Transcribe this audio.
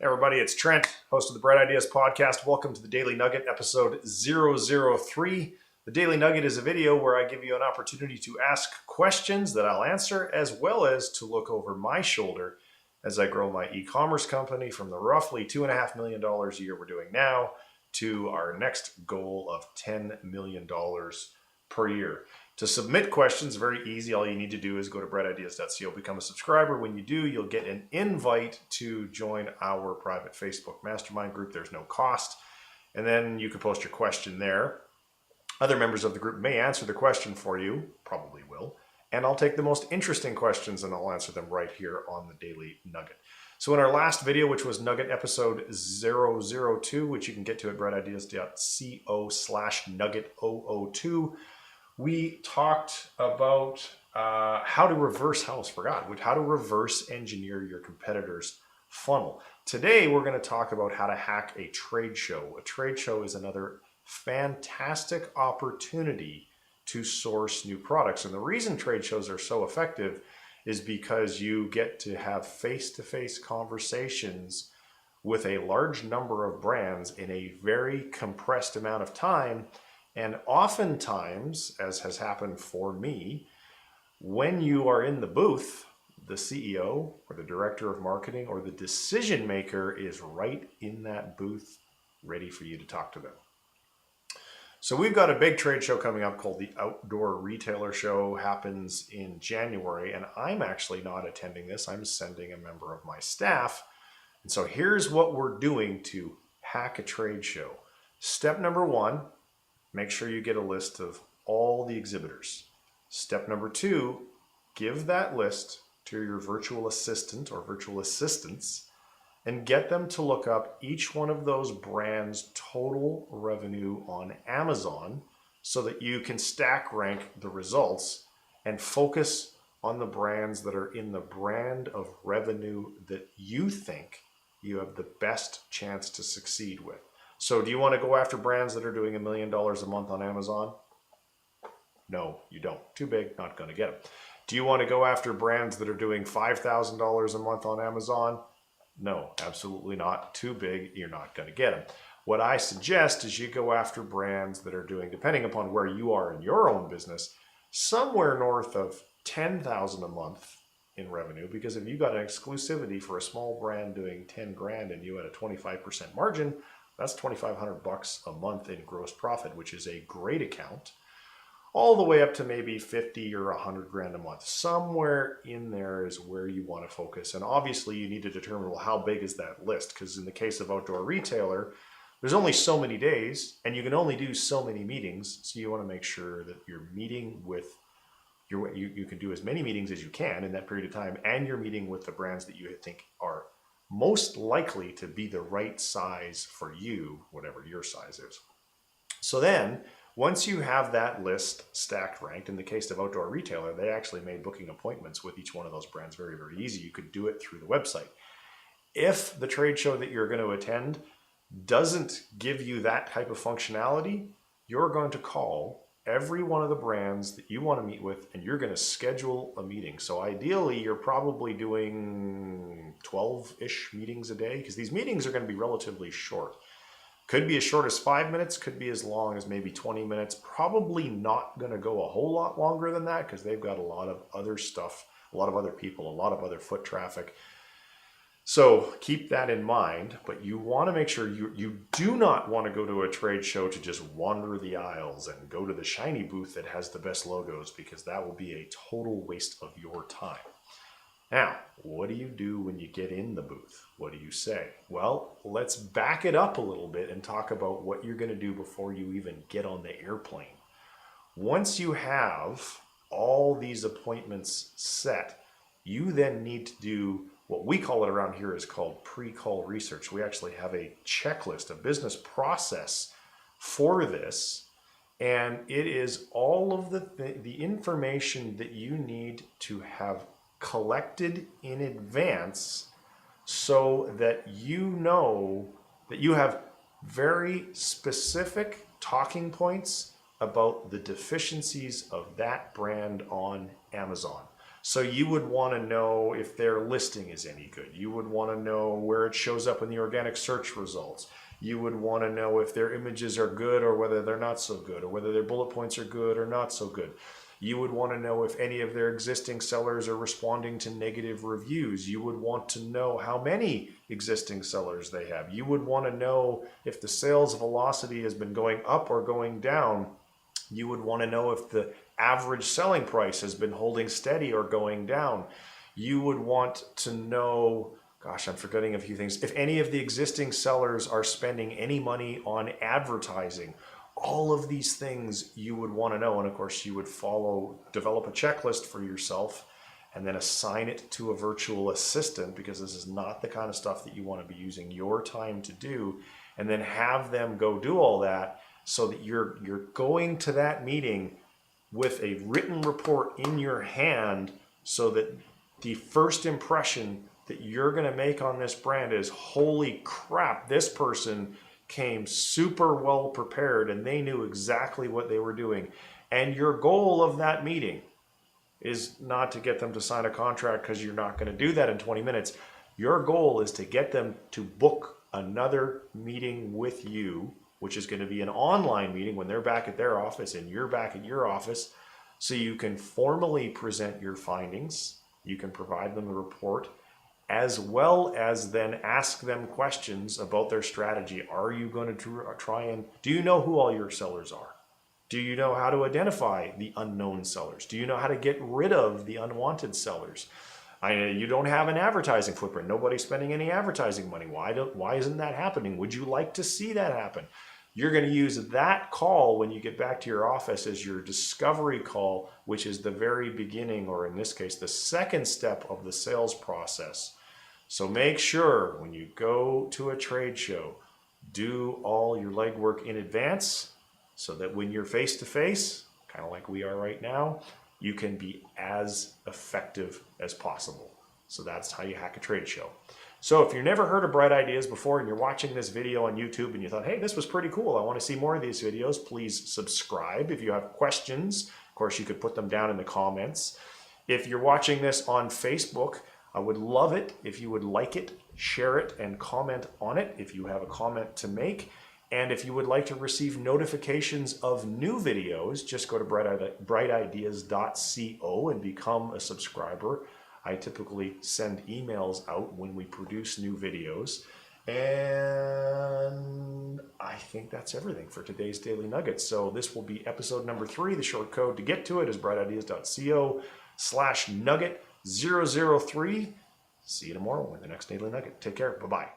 Hey everybody, it's Trent, host of the Bright Ideas podcast. Welcome to the Daily Nugget, episode 003. The Daily Nugget is a video where I give you an opportunity to ask questions that I'll answer, as well as to look over my shoulder as I grow my e-commerce company from the roughly $2.5 million a year we're doing now to our next goal of $10 million per year. To submit questions, very easy. All you need to do is go to Brightideas.co, become a subscriber. When you do, you'll get an invite to join our private Facebook mastermind group. There's no cost. And then you can post your question there. Other members of the group may answer the question for you, probably will. And I'll take the most interesting questions and I'll answer them right here on the Daily Nugget. So in our last video, which was Nugget episode 002, which you can get to at Brightideas.co/nugget002, we talked about how to reverse, how to reverse engineer your competitor's funnel. Today, we're going to talk about how to hack a trade show. A trade show is another fantastic opportunity to source new products. And the reason trade shows are so effective is because you get to have face-to-face conversations with a large number of brands in a very compressed amount of time. And oftentimes, as has happened for me, when you are in the booth, the CEO or the director of marketing or the decision maker is right in that booth, ready for you to talk to them. So we've got a big trade show coming up called the Outdoor Retailer Show. Happens in January, and I'm actually not attending this. I'm sending a member of my staff. And so here's what we're doing to hack a trade show. Step number one, make sure you get a list of all the exhibitors. Step number two, give that list to your virtual assistant or virtual assistants and get them to look up each one of those brands' total revenue on Amazon so that you can stack rank the results and focus on the brands that are in the brand of revenue that you think you have the best chance to succeed with. So do you want to go after brands that are doing $1 million a month on Amazon? No, you don't. Too big, not going to get them. Do you want to go after brands that are doing $5,000 a month on Amazon? No, absolutely not. Too big, you're not going to get them. What I suggest is you go after brands that are doing, depending upon where you are in your own business, somewhere north of $10,000 a month in revenue, because if you got an exclusivity for a small brand doing 10 grand and you had a 25% margin, that's $2,500 a month in gross profit, which is a great account, all the way up to maybe 50 or 100 grand a month. Somewhere in there is where you want to focus. And obviously you need to determine, well, how big is that list? Because in the case of Outdoor Retailer, there's only so many days and you can only do so many meetings. So you want to make sure that you're meeting with you can do as many meetings as you can in that period of time, and you're meeting with the brands that you think are most likely to be the right size for you, whatever your size is. So then, once you have that list stacked ranked, in the case of Outdoor Retailer, they actually made booking appointments with each one of those brands very, very easy. You could do it through the website. If the trade show that you're going to attend doesn't give you that type of functionality, you're going to call every one of the brands that you want to meet with, and you're going to schedule a meeting. So ideally, you're probably doing 12-ish meetings a day, because these meetings are going to be relatively short. Could be as short as 5 minutes, could be as long as maybe 20 minutes. Probably not going to go a whole lot longer than that, because they've got a lot of other stuff, a lot of other people, a lot of other foot traffic. So keep that in mind, but you want to make sure you do not want to go to a trade show to just wander the aisles and go to the shiny booth that has the best logos, because that will be a total waste of your time. Now, what do you do when you get in the booth? What do you say? Well, let's back it up a little bit and talk about what you're going to do before you even get on the airplane. Once you have all these appointments set, you then need to do what we call it around here is called pre-call research. We actually have a checklist, a business process for this, and it is all of the information that you need to have collected in advance so that you know that you have very specific talking points about the deficiencies of that brand on Amazon. So you would want to know if their listing is any good. You would want to know where it shows up in the organic search results. You would want to know if their images are good or whether they're not so good, or whether their bullet points are good or not so good. You would want to know if any of their existing sellers are responding to negative reviews. You would want to know how many existing sellers they have. You would want to know if the sales velocity has been going up or going down. You would want to know if the average selling price has been holding steady or going down. You would want to know, gosh, I'm forgetting a few things. If any of the existing sellers are spending any money on advertising, all of these things you would want to know. And of course you would develop a checklist for yourself and then assign it to a virtual assistant, because this is not the kind of stuff that you want to be using your time to do, and then have them go do all that, so that you're going to that meeting with a written report in your hand, so that the first impression that you're going to make on this brand is, holy crap, this person came super well prepared and they knew exactly what they were doing. And your goal of that meeting is not to get them to sign a contract, because you're not going to do that in 20 minutes. Your goal is to get them to book another meeting with you, which is going to be an online meeting when they're back at their office and you're back at your office, so you can formally present your findings. You can provide them a report, as well as then ask them questions about their strategy. Are you going to try and, do you know who all your sellers are? Do you know how to identify the unknown sellers? Do you know how to get rid of the unwanted sellers? You don't have an advertising footprint. Nobody's spending any advertising money. Why isn't that happening? Would you like to see that happen? You're going to use that call when you get back to your office as your discovery call, which is the very beginning, or in this case, the second step of the sales process. So make sure when you go to a trade show, do all your legwork in advance, so that when you're face to face, kind of like we are right now, you can be as effective as possible. So that's how you hack a trade show. So if you've never heard of Bright Ideas before and you're watching this video on YouTube and you thought, hey, this was pretty cool, I want to see more of these videos, please subscribe. If you have questions, of course, you could put them down in the comments. If you're watching this on Facebook, I would love it if you would like it, share it, and comment on it if you have a comment to make. And if you would like to receive notifications of new videos, just go to Brightideas.co and become a subscriber. I typically send emails out when we produce new videos. And I think that's everything for today's Daily Nuggets. So this will be episode number 3. The short code to get to it is Brightideas.co/nugget003. See you tomorrow with the next Daily Nugget. Take care. Bye-bye.